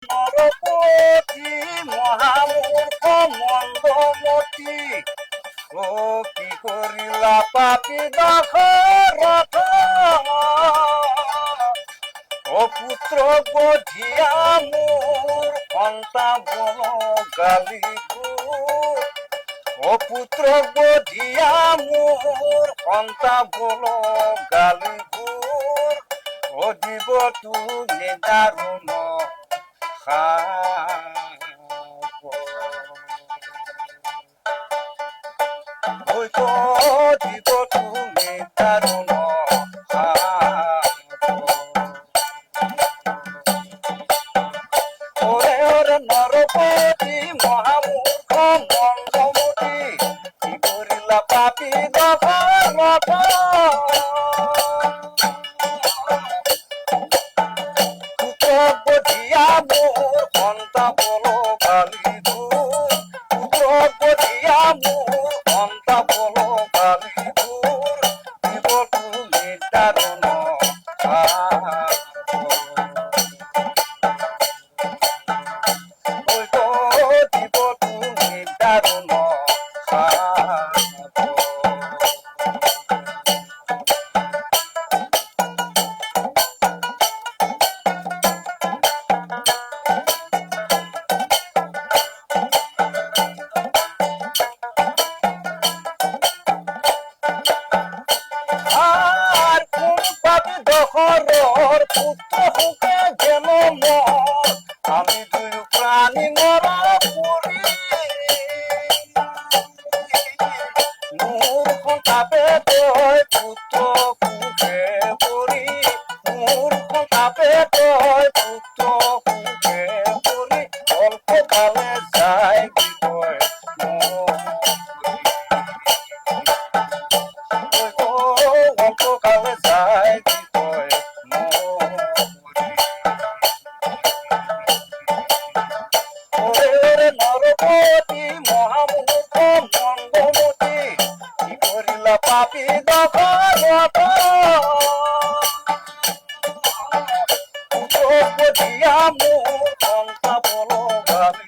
নরপতি মহামূর্খ মন্দমতি ও কি করিলা পাপি দশরথ ও পুত্র বধিয়া মোর সন্তান গালি ও পুত্র বধিয়া মোর সন্তান গালি ও দিব তুমি দারুণ হয়তো দিব তুমি দারুণ ওরে ওরে নরপতি মহামূর্খ মন্দমতি কি করিলা পাপি দশরথ বধিয়া মোর সন্তান গালি পুত্র বধিয়া মোর সন্তান গালি দিব তুমি দারুণ দিব তুমি দারুণ আর কোন পাপি দশরথ পুত্র হুকে যেন আমি দুই প্রাণী মরা পুরি মূর্খ তাপে তয় পুত্র হুকে পুরি মূর্খ তাপে তয় পুত্র হুকে পুরি অল্প কালে যায় বিজয় অল্প কালে যায় বিজয় নরপতি মহামূর্খ মন্দমতি কি করিলা পাপি দশরথ পুত্র বধিয়া মোর সন্তান গালি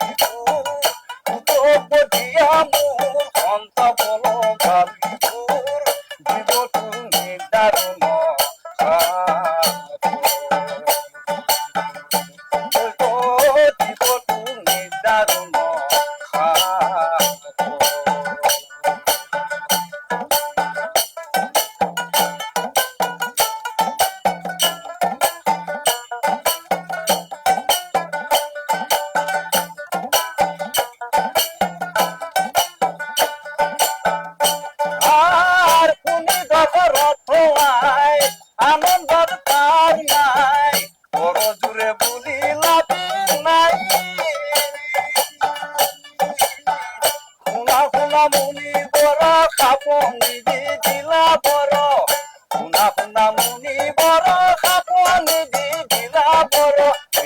পুত্র বধিয়া মোর সন্তান গালি দিব তুমি দারুণ দিব তুমি দারুণ আর কোনি দশরথ আয় আনন্দর পার নাই বড় জুড়ে বলি লাভি নাই শুনা শুনা মুনি বড় কাপনি দিলা বড় শুনা শুনা মুনি বড় কাপনি দিলা বড়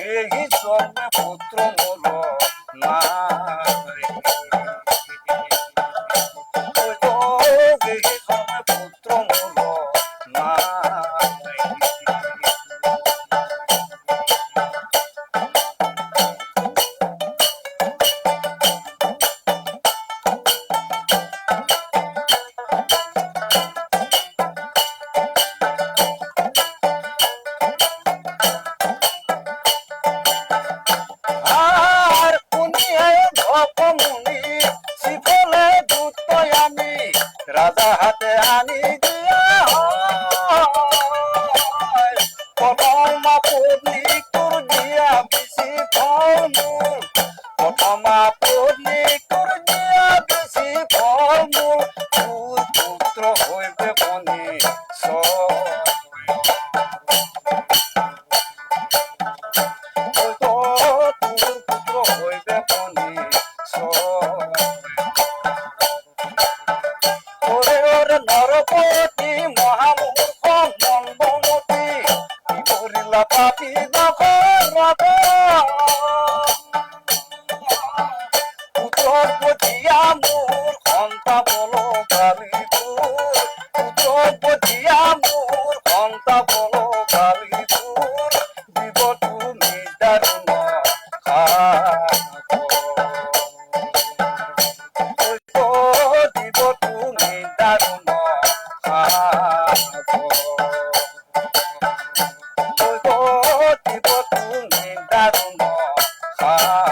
এই জন্মে পুত্র মোর না পুত্র মোর না আর কোনি ধপমুনি শিফলে দূত আমি রাজা হাতে আনি দিয়া প্রথমা পত্নী তোর দিয়া বেশি ফল মূল প্রথমা পত্নী তোর দিয়া বেশি ফল মূল তোর পুত্র হইবে বনি তোর পুত্র হইবে বনি ওরে ওরে নরক আ